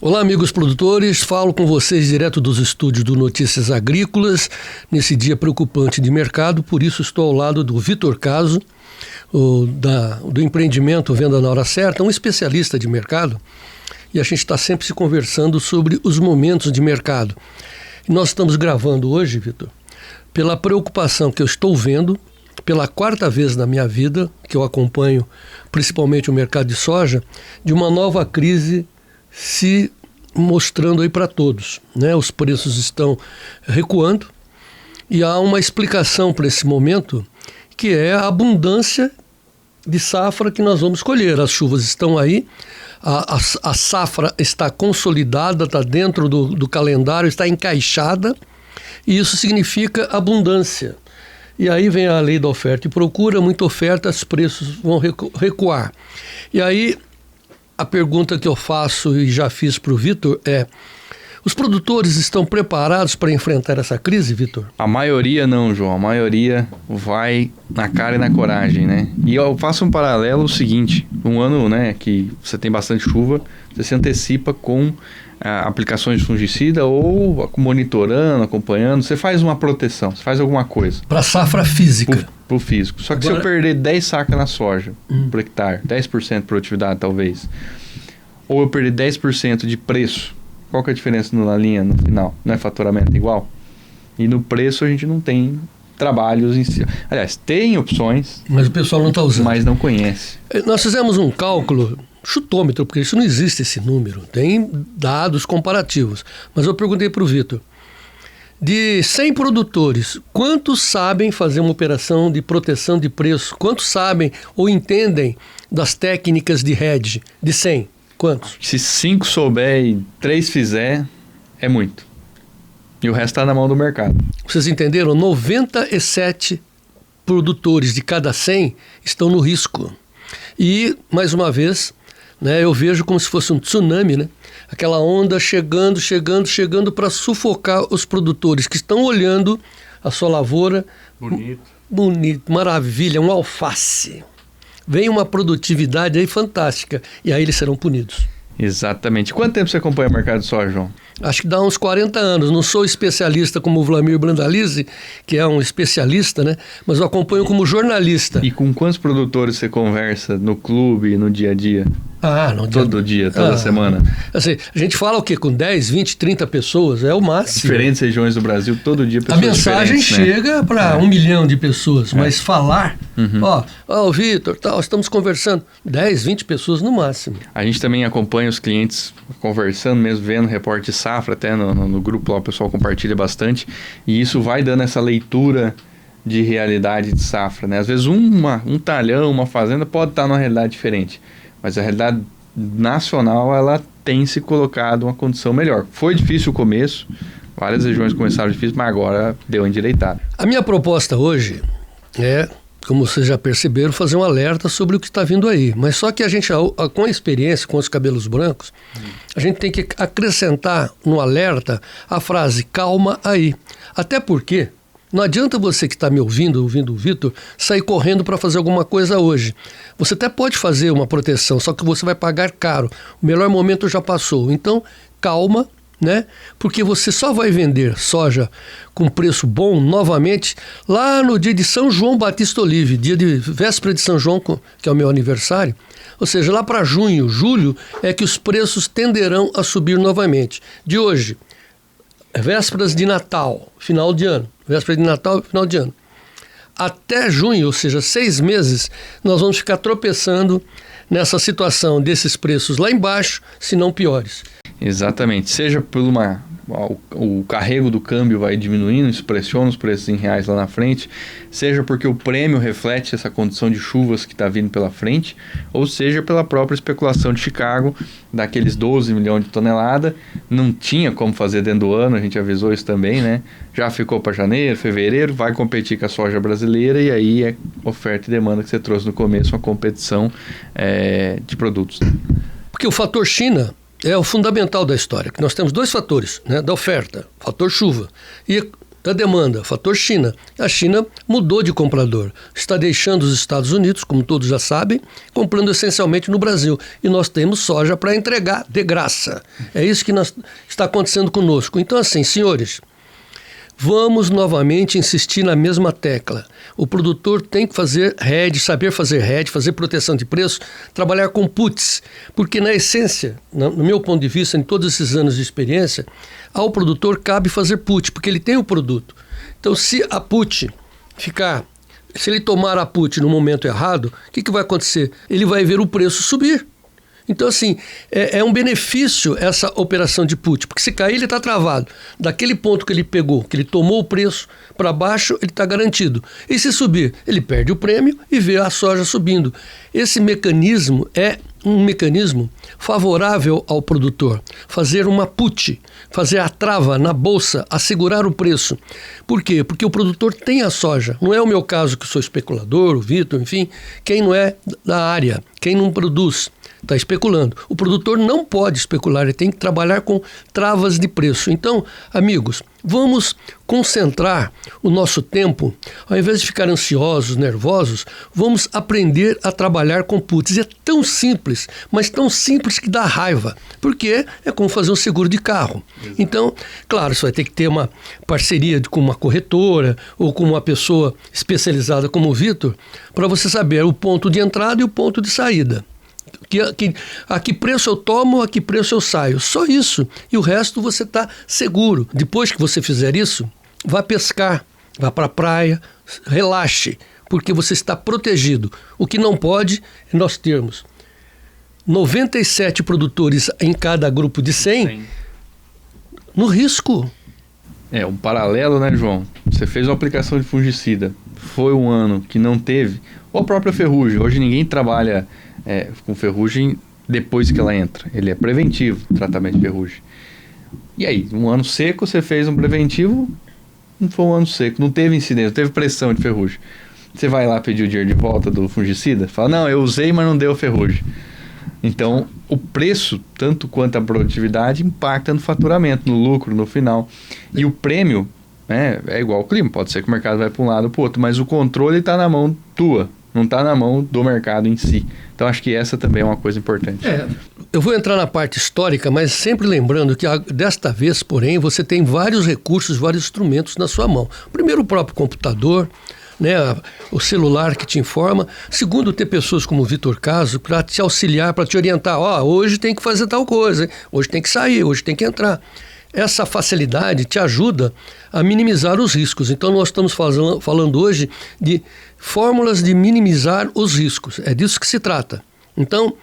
Olá, amigos produtores, falo com vocês direto dos estúdios do Notícias Agrícolas, nesse dia preocupante de mercado, por isso estou ao lado do Vitor Caso, do empreendimento Venda na Hora Certa, um especialista de mercado, e a gente está sempre se conversando sobre os momentos de mercado. E nós estamos gravando hoje, Vitor, pela preocupação que eu estou vendo, pela quarta vez na minha vida, que eu acompanho principalmente o mercado de soja, de uma nova crise se mostrando aí para todos, né? Os preços estão recuando e há uma explicação para esse momento, que é a abundância de safra que nós vamos colher. As chuvas estão aí, a safra está consolidada, está dentro do calendário, está encaixada, e isso significa abundância. E aí vem a lei da oferta e procura, muita oferta, os preços vão recuar. E aí a pergunta que eu faço e já fiz para o Vitor é: os produtores estão preparados para enfrentar essa crise, Vitor? A maioria não, João. A maioria vai na cara e na coragem, né? E eu faço um paralelo o seguinte: um ano, né, que você tem bastante chuva, você se antecipa com aplicações de fungicida ou monitorando, acompanhando, você faz uma proteção, você faz alguma coisa. Para a safra física. Para o físico. Só que agora, se eu perder 10 sacas na soja por hectare, 10% de produtividade talvez, ou eu perder 10% de preço, qual que é a diferença na linha no final? Não é faturamento igual? E no preço a gente não tem trabalhos em si. Aliás, tem opções, mas o pessoal não está usando. Mas não conhece. Nós fizemos um cálculo, chutômetro, porque isso não existe, esse número. Tem dados comparativos. Mas eu perguntei para o Vitor: de 100 produtores, quantos sabem fazer uma operação de proteção de preço? Quantos sabem ou entendem das técnicas de hedge? De 100, quantos? Se 5 souber e 3 fizer, é muito. E o resto está na mão do mercado. Vocês entenderam? 97 produtores de cada 100 estão no risco. E, mais uma vez, né, eu vejo como se fosse um tsunami, né? Aquela onda chegando para sufocar os produtores que estão olhando a sua lavoura. Bonito, maravilha, um alface. Vem uma produtividade aí fantástica e aí eles serão punidos. Exatamente. Quanto tempo você acompanha o mercado de soja, João? Acho que dá uns 40 anos. Não sou especialista como o Vlamir Brandalize, que é um especialista, né? Mas eu acompanho como jornalista. E com quantos produtores você conversa no clube, no dia a dia? Todo dia, toda semana? Assim, a gente fala o quê? Com 10, 20, 30 pessoas, é o máximo. Diferentes regiões do Brasil, todo dia pessoas diferentes. A mensagem chega para 1 milhão de pessoas, mas falar, o Vitor, estamos conversando, 10, 20 pessoas no máximo. A gente também acompanha os clientes conversando, mesmo vendo repórter de safra, até no grupo lá o pessoal compartilha bastante, e isso vai dando essa leitura de realidade de safra, né? Às vezes um talhão, uma fazenda pode estar numa realidade diferente, mas a realidade nacional, ela tem se colocado uma condição melhor. Foi difícil o começo, várias regiões começaram difícil, mas agora deu endireitada. A minha proposta hoje é, como vocês já perceberam, fazer um alerta sobre o que está vindo aí. Mas só que a gente, com a experiência, com os cabelos brancos, a gente tem que acrescentar no alerta a frase calma aí. Até porque não adianta você que está me ouvindo o Vitor, sair correndo para fazer alguma coisa hoje. Você até pode fazer uma proteção, só que você vai pagar caro. O melhor momento já passou. Então, calma, né? Porque você só vai vender soja com preço bom novamente lá no dia de São João Batista Olive, dia de véspera de São João, que é o meu aniversário. Ou seja, lá para junho, julho, é que os preços tenderão a subir novamente. De hoje, vésperas de Natal, final de ano. Véspera de Natal, final de ano. Até junho, ou seja, 6 meses, nós vamos ficar tropeçando nessa situação desses preços lá embaixo, se não piores. Exatamente. Seja por o carrego do câmbio vai diminuindo, isso pressiona os preços em reais lá na frente, seja porque o prêmio reflete essa condição de chuvas que está vindo pela frente, ou seja pela própria especulação de Chicago, daqueles 12 milhões de tonelada, não tinha como fazer dentro do ano, a gente avisou isso também, né? Já ficou para janeiro, fevereiro, vai competir com a soja brasileira, e aí é oferta e demanda que você trouxe no começo, uma competição de produtos. Porque o fator China é o fundamental da história, que nós temos 2 fatores, né, da oferta, fator chuva, e da demanda, fator China. A China mudou de comprador, está deixando os Estados Unidos, como todos já sabem, comprando essencialmente no Brasil. E nós temos soja para entregar de graça. É isso que está acontecendo conosco. Então, assim, senhores, vamos novamente insistir na mesma tecla. O produtor tem que fazer hedge, saber fazer hedge, fazer proteção de preço, trabalhar com puts, porque na essência, no meu ponto de vista, em todos esses anos de experiência, ao produtor cabe fazer put, porque ele tem o produto. Então, se a put se ele tomar a put no momento errado, o que vai acontecer? Ele vai ver o preço subir. Então, assim, é um benefício essa operação de put, porque se cair ele está travado. Daquele ponto que ele pegou, que ele tomou o preço para baixo, ele está garantido. E se subir, ele perde o prêmio e vê a soja subindo. Esse mecanismo é um mecanismo favorável ao produtor. Fazer uma put, fazer a trava na bolsa, assegurar o preço. Por quê? Porque o produtor tem a soja. Não é o meu caso que sou especulador, o Vitor, enfim, quem não é da área, quem não produz. Está especulando. O produtor não pode especular, ele tem que trabalhar com travas de preço. Então, amigos, vamos concentrar o nosso tempo, ao invés de ficar ansiosos, nervosos, vamos aprender a trabalhar com puts. É tão simples, mas tão simples que dá raiva, porque é como fazer um seguro de carro. Exato. Então, claro, você vai ter que ter uma parceria com uma corretora ou com uma pessoa especializada como o Vitor, para você saber o ponto de entrada e o ponto de saída. A que preço eu tomo, a que preço eu saio. Só isso. E o resto você está seguro. Depois que você fizer isso, vá pescar, vá para a praia, relaxe, porque você está protegido. O que não pode é nós termos 97 produtores em cada grupo de 100 no risco. É, um paralelo, né, João? Você fez uma aplicação de fungicida. Foi um ano que não teve. Ou a própria ferrugem. Hoje ninguém trabalha com ferrugem depois que ela entra. Ele é preventivo, tratamento de ferrugem. E aí, um ano seco, você fez um preventivo, não foi um ano seco, não teve incidência, não teve pressão de ferrugem. Você vai lá pedir o dinheiro de volta do fungicida, fala, não, eu usei, mas não deu ferrugem. Então, o preço, tanto quanto a produtividade, impacta no faturamento, no lucro, no final. E o prêmio, é igual ao clima, pode ser que o mercado vai para um lado ou para o outro, mas o controle está na mão tua, não está na mão do mercado em si. Então, acho que essa também é uma coisa importante. Eu vou entrar na parte histórica, mas sempre lembrando que desta vez, porém, você tem vários recursos, vários instrumentos na sua mão. Primeiro, o próprio computador, né, o celular que te informa. Segundo, ter pessoas como o Vitor Caso para te auxiliar, para te orientar. Hoje tem que fazer tal coisa, hein? Hoje tem que sair, hoje tem que entrar. Essa facilidade te ajuda a minimizar os riscos. Então, nós estamos falando hoje de fórmulas de minimizar os riscos. É disso que se trata. Então,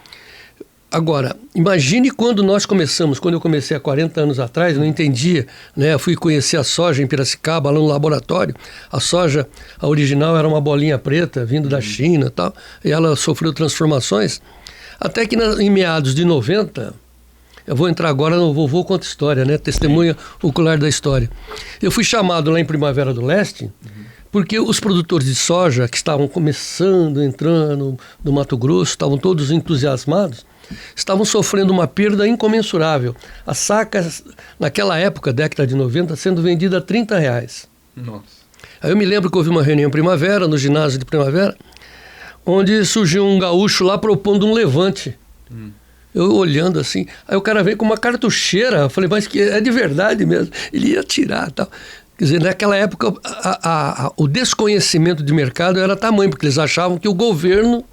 agora, imagine quando eu comecei há 40 anos atrás, não entendia, né? Eu fui conhecer a soja em Piracicaba, lá no laboratório. A soja, a original, era uma bolinha preta, vindo da China e tal, e ela sofreu transformações. Até que em meados de 90... Eu vou entrar agora no Vovô Conta História, né? Testemunha ocular da história. Eu fui chamado lá em Primavera do Leste, porque os produtores de soja que estavam começando, entrando no Mato Grosso, estavam todos entusiasmados, estavam sofrendo uma perda incomensurável. A saca, naquela época, década de 90, sendo vendida a R$30. Nossa. Aí eu me lembro que houve uma reunião em Primavera, no ginásio de Primavera, onde surgiu um gaúcho lá propondo um levante. Eu olhando assim, aí o cara veio com uma cartucheira, eu falei, mas que é de verdade mesmo, ele ia tirar e tal. Quer dizer, naquela época o desconhecimento de mercado era tamanho, porque eles achavam que o governo,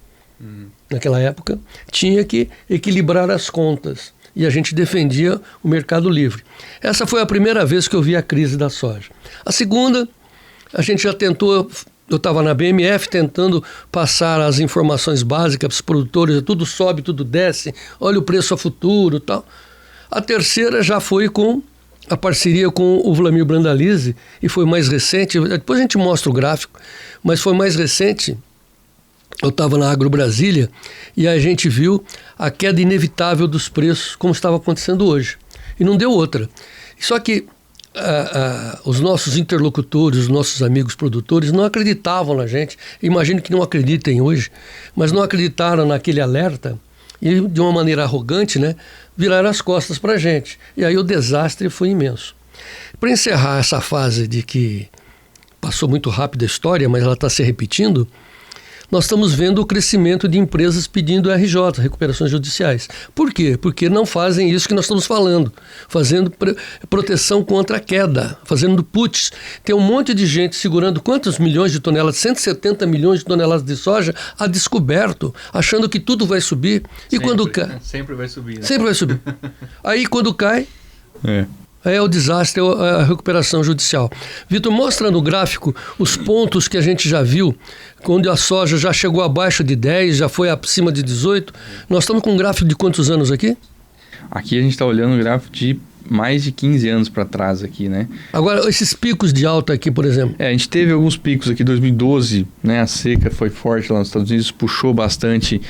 naquela época, tinha que equilibrar as contas. E a gente defendia o mercado livre. Essa foi a primeira vez que eu vi a crise da soja. A segunda, a gente já tentou... Eu estava na BMF tentando passar as informações básicas para os produtores, tudo sobe, tudo desce, olha o preço a futuro e tal. A terceira já foi com a parceria com o Vlamir Brandalize, e foi mais recente, depois a gente mostra o gráfico, mas foi mais recente. Eu estava na Agro Brasília e a gente viu a queda inevitável dos preços, como estava acontecendo hoje. E não deu outra. Só que os nossos interlocutores, os nossos amigos produtores não acreditavam na gente. Imagino que não acreditem hoje, mas não acreditaram naquele alerta e, de uma maneira arrogante, né, viraram as costas para a gente. E aí o desastre foi imenso. Para encerrar essa fase de que passou muito rápido a história, mas ela está se repetindo, nós estamos vendo o crescimento de empresas pedindo RJ, recuperações judiciais. Por quê? Porque não fazem isso que nós estamos falando, fazendo proteção contra a queda, fazendo puts. Tem um monte de gente segurando quantos milhões de toneladas, 170 milhões de toneladas de soja a descoberto, achando que tudo vai subir. E quando cai... Sempre vai subir, né? Sempre vai subir. Aí quando cai... É o desastre, é a recuperação judicial. Vitor, mostra no gráfico os pontos que a gente já viu, quando a soja já chegou abaixo de 10, já foi acima de 18. Nós estamos com um gráfico de quantos anos aqui? Aqui a gente está olhando um gráfico de mais de 15 anos para trás aqui, né? Agora, esses picos de alta aqui, por exemplo. A gente teve alguns picos aqui em 2012, né? A seca foi forte lá nos Estados Unidos, puxou bastante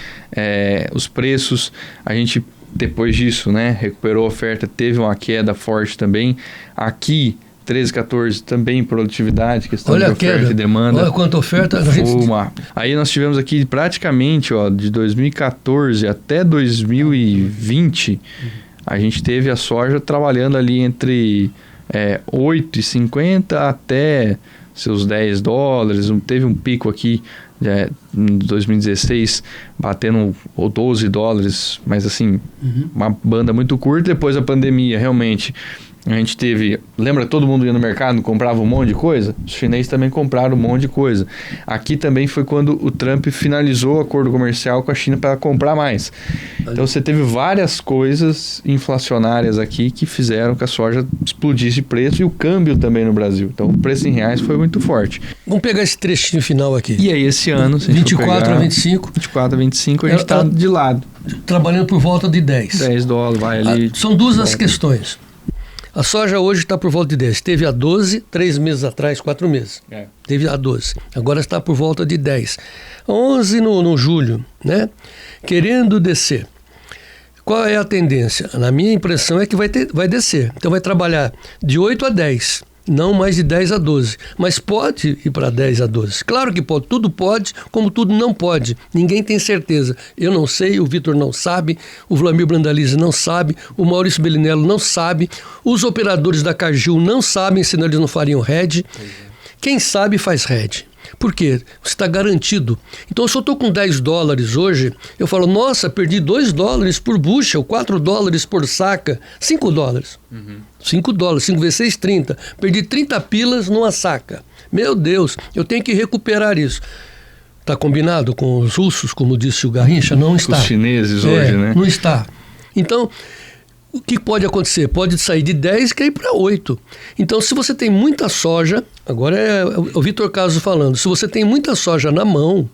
os preços. A gente... Depois disso, né, recuperou a oferta, teve uma queda forte também. Aqui, 13, 14, também produtividade, questão de oferta e demanda. Olha quanta oferta. Aí nós tivemos aqui praticamente, de 2014 até 2020, a gente teve a soja trabalhando ali entre 8,50 até seus $10. Teve um pico aqui em 2016 batendo $12, mas assim, uma banda muito curta. Depois da pandemia, realmente, a gente teve... Lembra, todo mundo ia no mercado, comprava um monte de coisa? Os chineses também compraram um monte de coisa. Aqui também foi quando o Trump finalizou o acordo comercial com a China para comprar mais. Então você teve várias coisas inflacionárias aqui que fizeram que a soja explodisse de preço, e o câmbio também no Brasil. Então o preço em reais foi muito forte. Vamos pegar esse trechinho final aqui. E aí esse ano... 24 a 25. 24 a 25 a gente está de lado. Trabalhando por volta de 10. $10, vai ali. São duas as questões. A soja hoje está por volta de 10. Teve a 12, 3 meses atrás, 4 meses. Teve a 12. Agora está por volta de 10. 11 no julho, né? Querendo descer. Qual é a tendência? Na minha impressão é que vai descer. Então vai trabalhar de 8 a 10. Não mais de 10 a 12. Mas pode ir para 10 a 12. Claro que pode. Tudo pode, como tudo não pode. Ninguém tem certeza. Eu não sei, o Vitor não sabe, o Vlamir Brandalize não sabe, o Maurício Bellinello não sabe, os operadores da Cargill não sabem, senão eles não fariam hedge. Quem sabe faz hedge. Por quê? Você está garantido. Então, se eu estou com $10 hoje, eu falo, nossa, perdi $2 por bushel, $4 por saca, $5. $5, 5 vezes 6, 30. Perdi 30 pilas numa saca. Meu Deus, eu tenho que recuperar isso. Está combinado com os russos, como disse o Garrincha? Não está. Os chineses hoje, né? Não está. Então, o que pode acontecer? Pode sair de 10 e cair para 8. Então, se você tem muita soja, agora é o Vitor Caso falando, se você tem muita soja na mão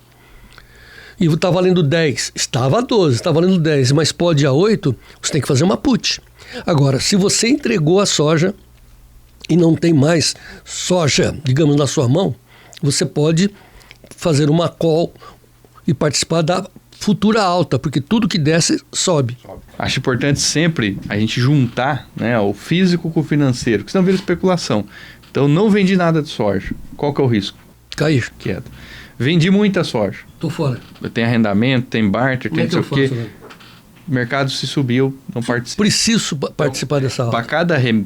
e está valendo 10, estava a 12, está valendo 10, mas pode ir a 8, você tem que fazer uma put. Agora, se você entregou a soja e não tem mais soja, digamos, na sua mão, você pode fazer uma call e participar da futura alta, porque tudo que desce sobe. Acho importante sempre a gente juntar, né, o físico com o financeiro, porque senão vira especulação. Então não vendi nada de soja. Qual que é o risco? Cair. Quieto. Vendi muita soja. Tô fora. Tem arrendamento, tem barter, tem não sei o quê. O mercado se subiu, não participa. Preciso participar dessa alta.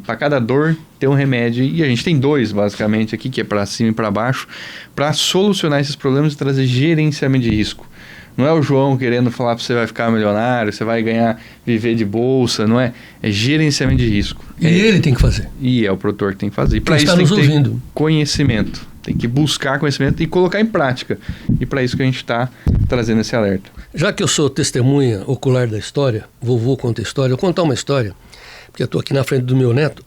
Para cada dor tem um remédio, e a gente tem 2 basicamente aqui, que é para cima e para baixo, para solucionar esses problemas e trazer gerenciamento de risco. Não é o João querendo falar que você vai ficar milionário, você vai ganhar, viver de bolsa, não é? É gerenciamento de risco. E ele tem que fazer. E é o produtor que tem que fazer. E para isso tem que ter conhecimento. Tem que buscar conhecimento e colocar em prática. E para isso que a gente está trazendo esse alerta. Já que eu sou testemunha ocular da história, vovô conta história, eu vou contar uma história, porque eu estou aqui na frente do meu neto.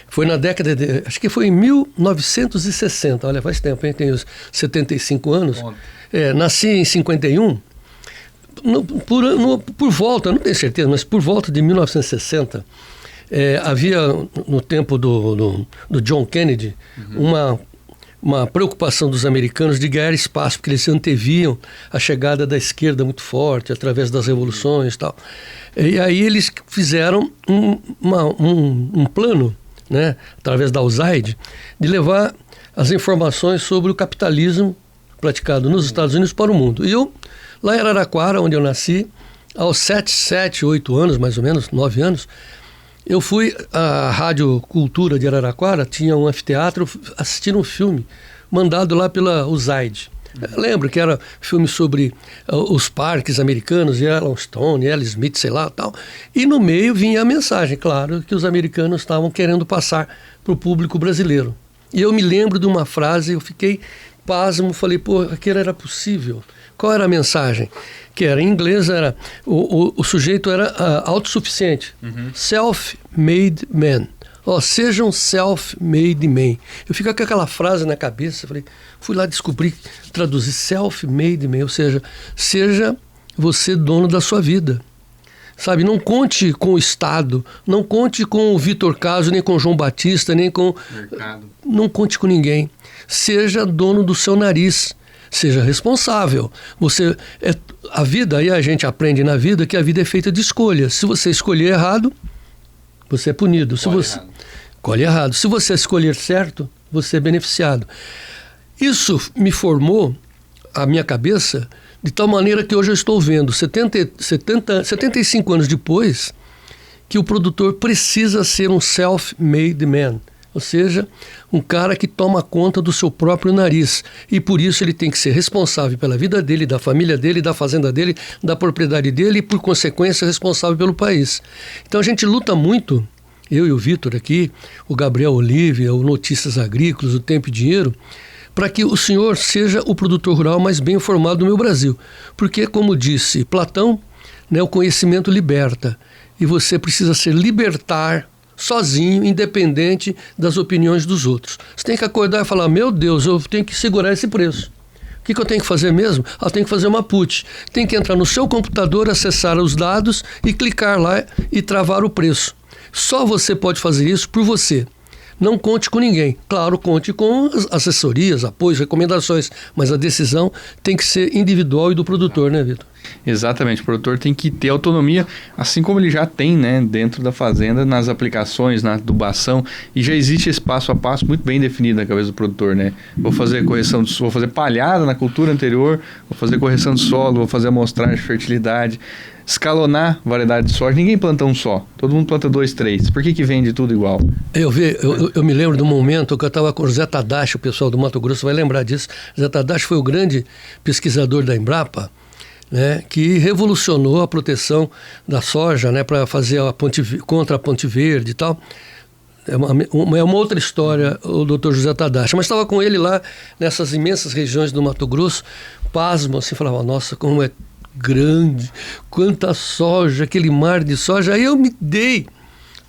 Foi na década de... Acho que foi em 1960. Olha, faz tempo, hein? Tenho 75 anos. Nasci em 51. Por volta, não tenho certeza, mas por volta de 1960, havia, no tempo do John Kennedy, uma preocupação dos americanos de ganhar espaço, porque eles anteviam a chegada da esquerda muito forte, através das revoluções e tal. E aí eles fizeram um plano, né, através da USAID, de levar as informações sobre o capitalismo praticado nos Estados Unidos para o mundo. E eu, lá em Araraquara, onde eu nasci, aos 7, 8 anos, mais ou menos, 9 anos, Eu fui à Rádio Cultura de Araraquara, tinha um anfiteatro, assistindo um filme mandado lá pela USAID. Lembro que era filme sobre os parques americanos, Yellowstone, Ellis Smith, sei lá, tal. E no meio vinha a mensagem, claro, que os americanos estavam querendo passar para o público brasileiro. E eu me lembro de uma frase, eu fiquei pasmo, falei, pô, aquilo era possível. Qual era a mensagem? Que era em inglês, era o sujeito era autossuficiente, self-made man. Sejam self-made man. Eu fico com aquela frase na cabeça, falei, fui lá descobrir, traduzir self-made man, ou seja, seja você dono da sua vida. Sabe, não conte com o Estado, não conte com o Vitor Caso, nem com o João Batista, nem com... Mercado. Não conte com ninguém. Seja dono do seu nariz. Seja responsável. A vida, aí a gente aprende na vida que a vida é feita de escolhas. Se você escolher errado, você é punido. Colhe errado. Se você escolher certo, você é beneficiado. Isso me formou a minha cabeça de tal maneira que hoje eu estou vendo, 75 anos depois, que o produtor precisa ser um self-made man. Ou seja, um cara que toma conta do seu próprio nariz. E por isso ele tem que ser responsável pela vida dele, da família dele, da fazenda dele, da propriedade dele e, por consequência, responsável pelo país. Então a gente luta muito, eu e o Vitor aqui, o Gabriel Olívia, o Notícias Agrícolas, o Tempo e Dinheiro, para que o senhor seja o produtor rural mais bem informado do meu Brasil. Porque, como disse Platão, né, o conhecimento liberta. E você precisa ser libertar sozinho, independente das opiniões dos outros. Você tem que acordar e falar, meu Deus, eu tenho que segurar esse preço. O que eu tenho que fazer mesmo? Eu tenho que fazer uma put. Tem que entrar no seu computador, acessar os dados e clicar lá e travar o preço. Só você pode fazer isso por você. Não conte com ninguém. Claro, conte com as assessorias, apoios, recomendações, mas a decisão tem que ser individual e do produtor, né, Vitor? Exatamente, o produtor tem que ter autonomia, assim como ele já tem, né, dentro da fazenda, nas aplicações, na adubação, e já existe esse passo a passo muito bem definido na cabeça do produtor, né? Vou fazer correção do solo, vou fazer palhada na cultura anterior, vou fazer correção do solo, vou fazer amostragem de fertilidade, escalonar variedade de soja. Ninguém planta um só, todo mundo planta 2, 3. Por que vende tudo igual? Eu me lembro de um momento que eu estava com o Zé Tadashi, o pessoal do Mato Grosso vai lembrar disso. Zé Tadashi foi o grande pesquisador da Embrapa, né, que revolucionou a proteção da soja, né, para fazer contra a Ponte Verde e tal. É uma outra história, o Dr. José Tadashi. Mas estava com ele lá, nessas imensas regiões do Mato Grosso, pasmo, assim, falava, nossa, como é grande, quanta soja, aquele mar de soja. Aí eu me dei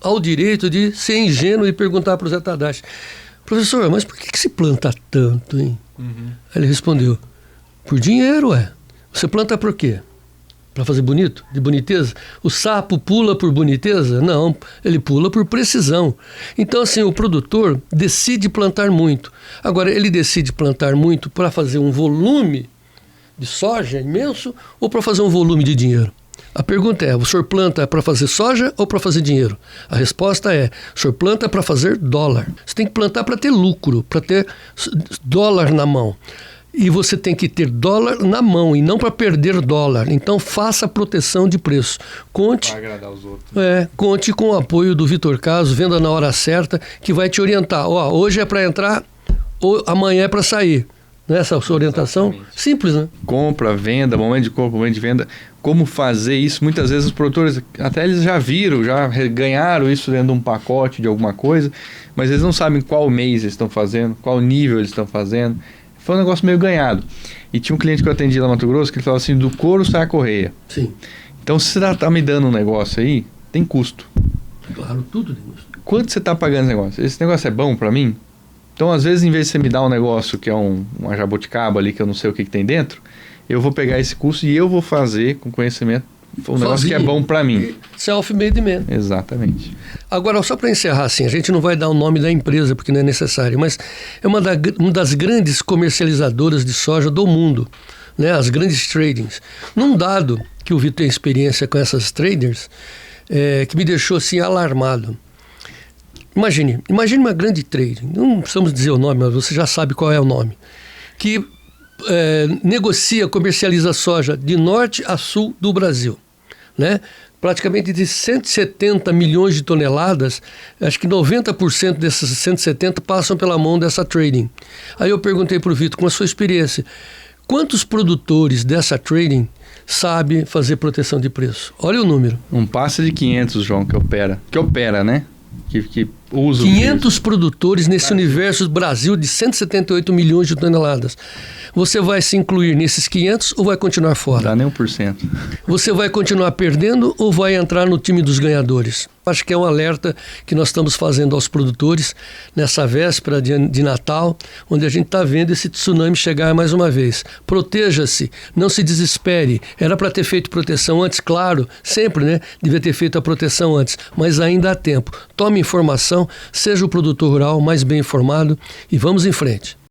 ao direito de ser ingênuo e perguntar para o Zé Tadashi, professor, mas por que se planta tanto, hein? Aí ele respondeu, por dinheiro, Você planta por quê? Para fazer bonito? De boniteza? O sapo pula por boniteza? Não, ele pula por precisão. Então, assim, o produtor decide plantar muito. Agora, ele decide plantar muito para fazer um volume de soja imenso ou para fazer um volume de dinheiro? A pergunta é, o senhor planta para fazer soja ou para fazer dinheiro? A resposta é, o senhor planta para fazer dólar. Você tem que plantar para ter lucro, para ter dólar na mão. E você tem que ter dólar na mão e não para perder dólar. Então faça proteção de preço. Conte, para agradar os outros. Conte com o apoio do Vitor Caso, venda na hora certa, que vai te orientar. Hoje é para entrar, ou amanhã é para sair. Essa sua orientação? Exatamente. Simples, né? Compra, venda, momento de compra, momento de venda. Como fazer isso? Muitas vezes os produtores, até eles já viram, já ganharam isso dentro de um pacote de alguma coisa, mas eles não sabem qual mês eles estão fazendo, qual nível eles estão fazendo. Foi um negócio meio ganhado. E tinha um cliente que eu atendi lá no Mato Grosso que ele falava assim, do couro sai a correia. Sim. Então, se você tá me dando um negócio aí, tem custo. Claro, tudo tem custo. Quanto você tá pagando esse negócio? Esse negócio é bom para mim? Então, às vezes, em vez de você me dar um negócio que é uma jabuticaba ali, que eu não sei o que tem dentro, eu vou pegar esse custo e eu vou fazer com conhecimento um negócio que é bom para mim. Self-made man. Exatamente. Agora, só para encerrar, assim, a gente não vai dar o nome da empresa porque não é necessário, mas é uma das grandes comercializadoras de soja do mundo, né? As grandes tradings. Num dado que o Vitor tem experiência com essas traders, que me deixou assim alarmado. Imagine uma grande trading, não precisamos dizer o nome, mas você já sabe qual é o nome, que negocia, comercializa soja de norte a sul do Brasil, né? praticamente de 170 milhões de toneladas, acho que 90% desses 170 passam pela mão dessa trading. Aí eu perguntei para o Vitor, com a sua experiência, quantos produtores dessa trading sabem fazer proteção de preço? Olha o número. Não passa de 500, João, que opera, né? Que usa 500 produtores nesse universo do Brasil de 178 milhões de toneladas. Você vai se incluir nesses 500 ou vai continuar fora? Dá nem 1%. Você vai continuar perdendo ou vai entrar no time dos ganhadores? Acho que é um alerta que nós estamos fazendo aos produtores nessa véspera de Natal, onde a gente está vendo esse tsunami chegar mais uma vez. Proteja-se, não se desespere. Era para ter feito proteção antes, claro, sempre, né? Devia ter feito a proteção antes, mas ainda há tempo. Tome informação, seja o produtor rural mais bem informado e vamos em frente.